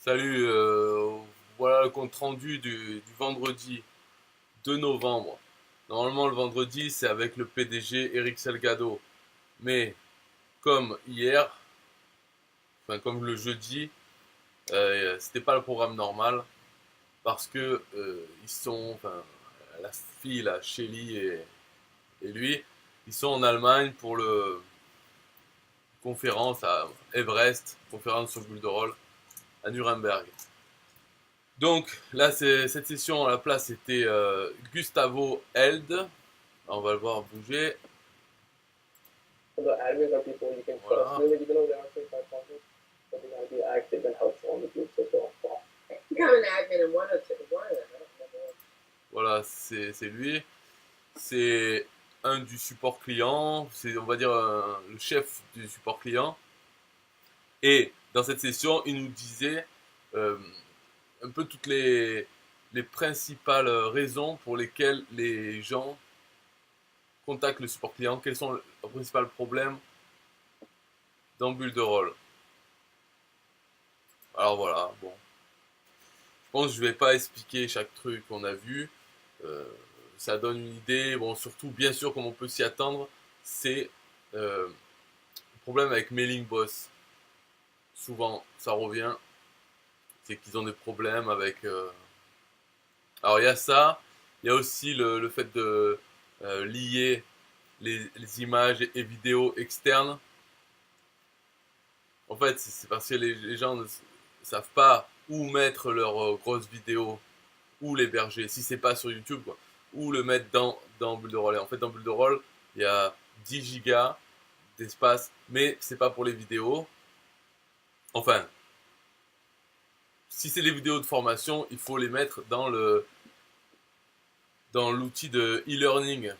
Salut, voilà le compte rendu du vendredi 2 novembre. Normalement, le vendredi, c'est avec le PDG Eric Salgado. Mais comme hier, enfin comme le jeudi, c'était pas le programme normal parce que enfin, la fille, la Shelly et lui, ils sont en Allemagne pour le conférence à Everest, conférence sur Bull de Roll à Nuremberg. Donc là, cette session à la place c'était Gustavo Held. On va le voir bouger. So the admins are people you can trust. Voilà. Really, even though they aren't certified sponsors, but they gotta be active and helpful in the groups as well. Become an admin in one of them. Voilà, c'est lui. C'est un du support client. C'est, on va dire, le chef du support client. Et dans cette session, il nous disait euh, un peu toutes les principales raisons pour lesquelles les gens contactent le support client. Quels sont leurs principaux problèmes dans Bulle de Rôle. Alors voilà, bon. Je pense que je vais pas expliquer chaque truc qu'on a vu. Euh, Ça donne une idée. Bon, surtout, bien sûr, comme on peut s'y attendre, c'est le problème avec Mailing Boss. Souvent, ça revient. C'est qu'ils ont des problèmes avec. Alors, il y a ça. Il y a aussi le fait de lier les images et vidéos externes. En fait, c'est parce que les gens ne savent pas où mettre leurs grosses vidéos, où l'héberger, si c'est pas sur YouTube, quoi, ou le mettre dans Bulle de Roll. Et en fait, dans Bulle de Roll, il y a 10 gigas d'espace, mais c'est pas pour les vidéos. Enfin, si c'est les vidéos de formation, il faut les mettre dans l'outil de e-learning.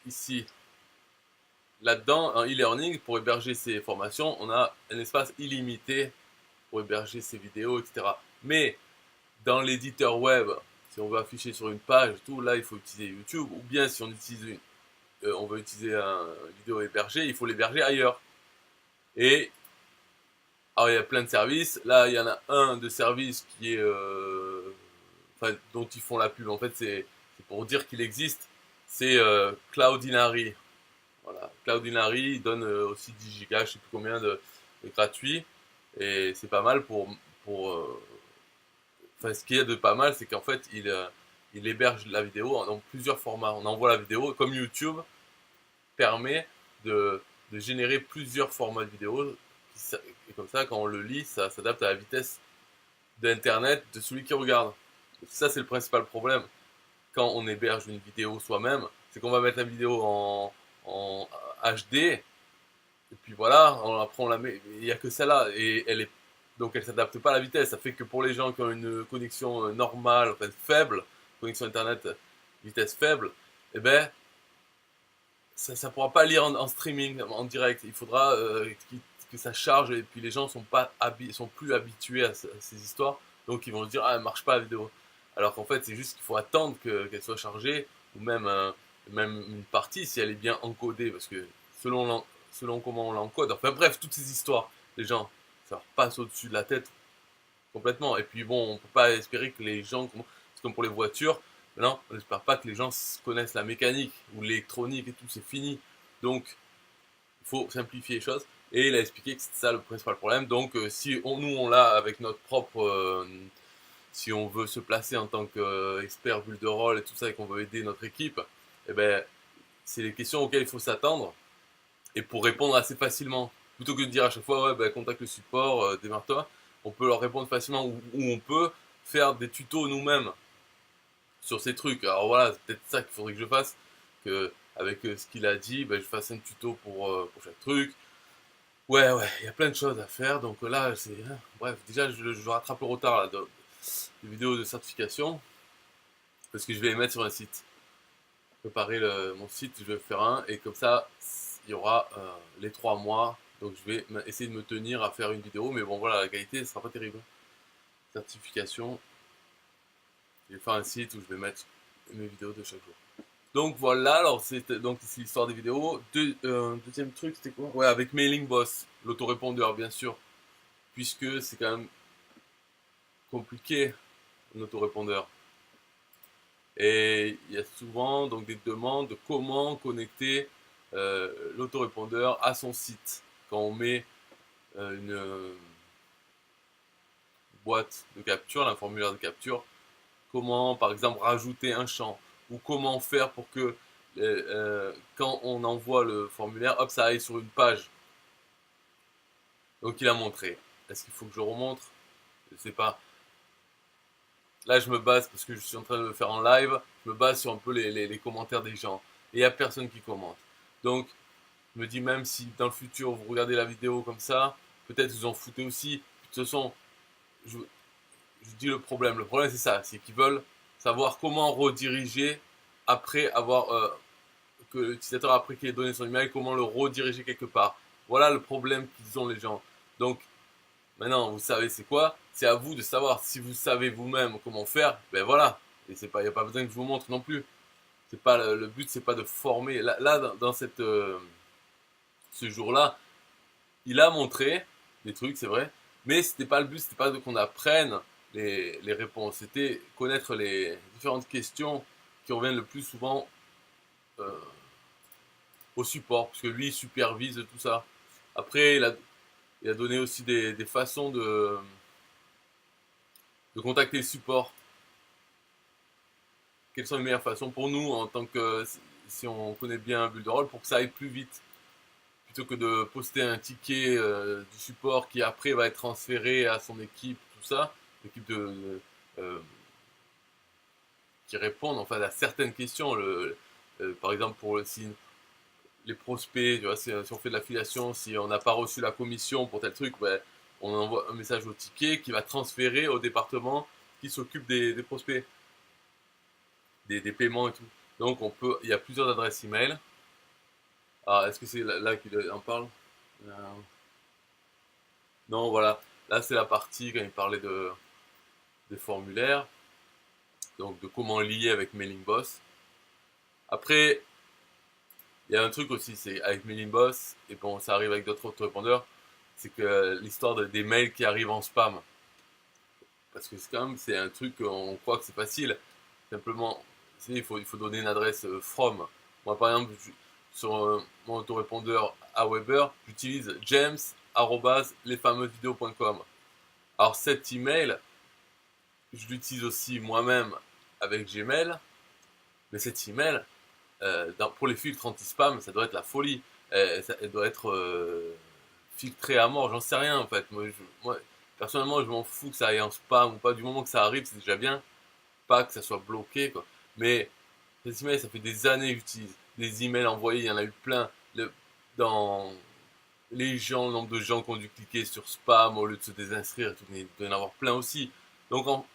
Ici, là-dedans, en e-learning, pour héberger ces formations, on a un espace illimité pour héberger ces vidéos, etc. Mais dans l'éditeur web, si on veut afficher sur une page, tout, là, il faut utiliser YouTube. Ou bien si on veut utiliser une vidéo hébergée, il faut l'héberger ailleurs. Et alors, il y a plein de services. Là, il y en a un de services qui est, enfin, dont ils font la pub. En fait, c'est pour dire qu'il existe. C'est Cloudinary. Voilà, Cloudinary il donne aussi 10 gigas, je sais plus combien de gratuit. Et c'est pas mal pour enfin, ce qu'il y a de pas mal, c'est qu'en fait, il héberge la vidéo dans plusieurs formats. On envoie la vidéo, comme YouTube permet de générer plusieurs formats de vidéo. Et comme ça, quand on le lit, ça s'adapte à la vitesse d'Internet de celui qui regarde. Ça, c'est le principal problème. Quand on héberge une vidéo soi-même, c'est qu'on va mettre la vidéo en HD, et puis voilà, après on la met, il n'y a que celle-là, et donc elle s'adapte pas à la vitesse. Ça fait que pour les gens qui ont une connexion normale, enfin faible, connexion internet vitesse faible, eh ben ça pourra pas lire en streaming, en direct. Il faudra que ça charge, et puis les gens sont plus habitués à ces histoires, donc ils vont se dire ah elle marche pas la vidéo. Alors qu'en fait c'est juste qu'il faut attendre qu'elle soit chargée, ou même une partie si elle est bien encodée, parce que selon selon comment on l'encode. Enfin bref, toutes ces histoires, les gens, ça leur passe au-dessus de la tête complètement. Et puis bon, on peut pas espérer que les gens, c'est comme pour les voitures, non, on n'espère pas que les gens connaissent la mécanique ou l'électronique et tout, c'est fini. Donc, il faut simplifier les choses. Et il a expliqué que c'était ça le principal problème. Donc, si nous, on l'a avec notre propre... si on veut se placer en tant qu'expert bulle de rôle et tout ça, et qu'on veut aider notre équipe, eh ben, c'est les questions auxquelles il faut s'attendre, et pour répondre assez facilement. Plutôt que de dire à chaque fois, ouais, bah, contacte le support, démarre-toi, on peut leur répondre facilement, ou on peut faire des tutos nous-mêmes sur ces trucs. Alors voilà, c'est peut-être ça qu'il faudrait que je fasse, que avec ce qu'il a dit, bah, je fasse un tuto pour chaque truc. Ouais, il y a plein de choses à faire, donc là, c'est... Bref, déjà, je rattrape le retard là, des vidéos de certification, parce que je vais les mettre sur un site. Préparer mon site, je vais faire un, et comme ça, il y aura les 3 mois. Donc je vais essayer de me tenir à faire une vidéo, mais bon voilà, la qualité ne sera pas terrible. Certification, je vais faire un site où je vais mettre mes vidéos de chaque jour. Donc voilà, alors c'est l'histoire des vidéos. Deuxième truc, c'était quoi? Ouais, avec Mailing Boss, l'autorépondeur bien sûr. puisque c'est quand même compliqué un autorépondeur. Et il y a souvent donc des demandes de comment connecter l'autorépondeur à son site. Quand on met une boîte de capture, un formulaire de capture, comment par exemple rajouter un champ, ou comment faire pour que quand on envoie le formulaire, hop, ça aille sur une page. Donc il a montré. Est-ce qu'il faut que je remontre? Je sais pas. Là, je me base, parce que je suis en train de le faire en live, je me base sur un peu les commentaires des gens. Et il n'y a personne qui commente. Donc, je me dis, même si dans le futur, vous regardez la vidéo comme ça, peut-être vous en foutez aussi. De toute façon, je dis le problème. Le problème, c'est ça, c'est qu'ils veulent savoir comment rediriger après avoir que l'utilisateur, après qu'il ait donné son email, comment le rediriger quelque part. Voilà le problème qu'ils ont les gens. Donc, maintenant, vous savez c'est quoi? C'est à vous de savoir. Si vous savez vous-même comment faire, ben voilà. Et c'est pas, il n'y a pas besoin que je vous montre non plus. C'est pas le but, c'est pas de former. Là dans cette ce jour-là, il a montré des trucs, c'est vrai, mais c'était pas le but, c'était pas qu'on apprenne les réponses, c'était connaître les différentes questions qui reviennent le plus souvent euh, au support, parce que lui il supervise tout ça. Après, il a donné aussi des façons de contacter le support. Quelles sont les meilleures façons pour nous, en tant que si on connaît bien Build a Role, pour que ça aille plus vite, plutôt que de poster un ticket du support qui après va être transféré à son équipe, tout ça, l'équipe euh, qui répondent enfin à certaines questions. Par exemple, si les prospects, tu vois, si on fait de l'affiliation, si on n'a pas reçu la commission pour tel truc, ben, on envoie un message au ticket qui va transférer au département qui s'occupe des prospects, des paiements et tout. Donc il y a plusieurs adresses email. Ah, est-ce que c'est là qu'il en parle? Non, voilà. Là, c'est la partie quand il parlait des formulaires, donc de comment lier avec MailingBoss. Après, il y a un truc aussi, c'est avec MailingBoss, et bon, ça arrive avec d'autres autorépondeurs, c'est que l'histoire des mails qui arrivent en spam. Parce que c'est quand même, c'est un truc, on croit que c'est facile. Simplement, il faut donner une adresse from. Moi, par exemple, sur mon autorépondeur Aweber, j'utilise james@lesfameusesvidéos.com. Alors cet email, je l'utilise aussi moi-même avec Gmail, mais cet email, pour les filtres anti-spam, ça doit être la folie. Elle doit être filtrée à mort, j'en sais rien en fait. Moi, personnellement, je m'en fous que ça aille en spam ou pas, du moment que ça arrive, c'est déjà bien. Pas que ça soit bloqué, quoi. Mais cet email, ça fait des années que j'utilise. Les emails envoyés, il y en a eu plein. Dans les gens, le nombre de gens qui ont dû cliquer sur spam au lieu de se désinscrire, il doit y en avoir plein aussi. Donc,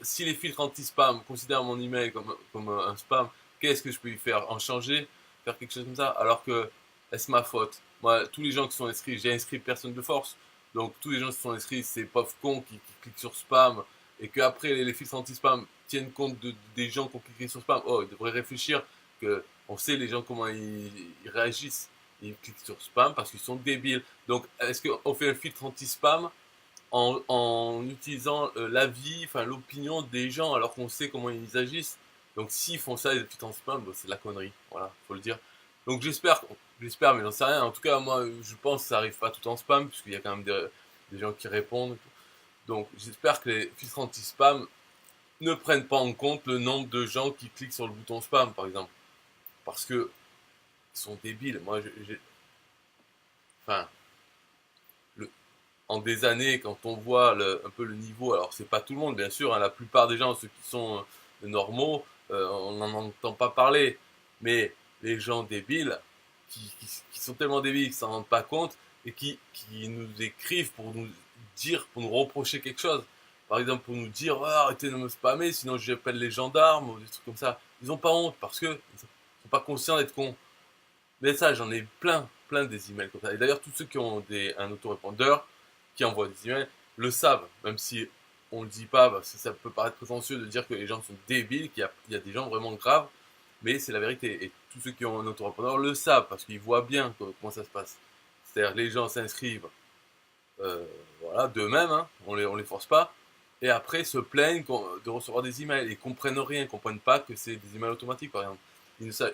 si les filtres anti-spam considèrent mon email comme un spam, qu'est-ce que je peux y faire? En changer? Faire quelque chose comme ça? Alors que, est-ce ma faute? Moi, tous les gens qui sont inscrits, j'ai inscrit personne de force. Donc, tous les gens qui sont inscrits, c'est pauvres cons qui cliquent sur spam et qu'après, les filtres anti-spam tiennent compte des gens qui ont cliqué sur spam. Oh, ils devraient réfléchir que on sait les gens comment ils réagissent. Ils cliquent sur spam parce qu'ils sont débiles. Donc, est-ce qu'on fait un filtre anti-spam en utilisant l'avis, enfin l'opinion des gens alors qu'on sait comment ils agissent? Donc, s'ils font ça, les filtres anti-spam, bah, c'est de la connerie. Voilà, faut le dire. Donc, j'espère, mais j'en sais rien. En tout cas, moi, je pense que ça arrive pas tout en spam, puisqu'il y a quand même des gens qui répondent. Donc, j'espère que les filtres anti-spam ne prennent pas en compte le nombre de gens qui cliquent sur le bouton spam, par exemple. Parce que ils sont débiles. Moi, enfin, en des années, quand on voit un peu le niveau, alors c'est pas tout le monde, bien sûr, hein, la plupart des gens, ceux qui sont normaux, on n'en entend pas parler. Mais les gens débiles, qui sont tellement débiles qu'ils s'en rendent pas compte, et qui nous écrivent pour nous dire, pour nous reprocher quelque chose. Par exemple, pour nous dire, oh, arrêtez de me spammer, sinon j'appelle les gendarmes, ou des trucs comme ça. Ils n'ont pas honte, parce que ils sont pas conscients d'être cons. Mais ça, j'en ai plein des emails comme ça. Et d'ailleurs, tous ceux qui ont un autorépondeur, qui envoient des emails, le savent, même si on le dit pas, parce que ça peut paraître prétentieux de dire que les gens sont débiles, qu'il y a des gens vraiment graves, mais c'est la vérité. Et tous ceux qui ont un autorépondeur le savent, parce qu'ils voient bien comment ça se passe. C'est-à-dire, les gens s'inscrivent voilà, d'eux-mêmes, hein, on les force pas, et après se plaignent de recevoir des emails, et comprennent rien, comprennent pas que c'est des emails automatiques par exemple. Ils ne se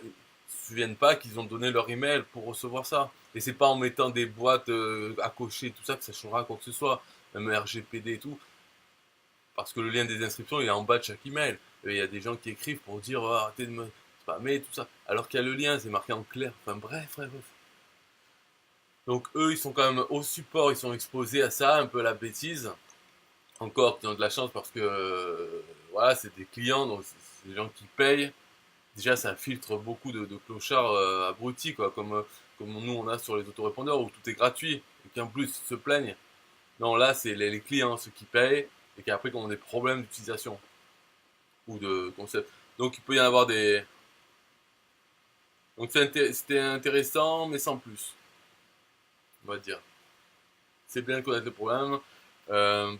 souviennent pas qu'ils ont donné leur email pour recevoir ça. Et c'est pas en mettant des boîtes à cocher, tout ça, que ça changera quoi que ce soit, même RGPD et tout, parce que le lien des inscriptions il est en bas de chaque email. Et il y a des gens qui écrivent pour dire oh, arrêtez de me spammer, tout ça, alors qu'il y a le lien, c'est marqué en clair. Enfin bref. Donc eux, ils sont quand même au support, ils sont exposés à ça, un peu à la bêtise. Encore, ils ont de la chance parce que voilà, c'est des clients, donc c'est des gens qui payent. Déjà, ça filtre beaucoup de clochards abrutis, quoi, comme nous on a sur les autorépondeurs où tout est gratuit et qui en plus se plaignent. Non, là, c'est les clients, ceux qui payent et qui après qui ont des problèmes d'utilisation ou de concept. Donc il peut y en avoir des. Donc c'était intéressant, mais sans plus, on va dire. C'est bien de connaître le problème. Euh,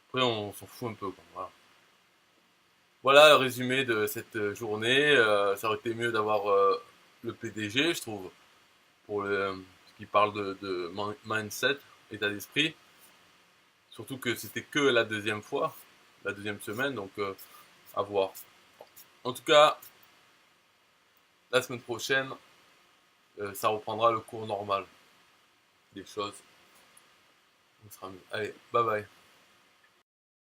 Après, on s'en fout un peu, quoi. Voilà. Voilà le résumé de cette journée. Ça aurait été mieux d'avoir le PDG, je trouve, pour ce qui parle de mindset, état d'esprit. Surtout que c'était que la deuxième fois, la deuxième semaine, donc à voir. En tout cas, la semaine prochaine, ça reprendra le cours normal des choses. On sera mieux. Allez, bye bye.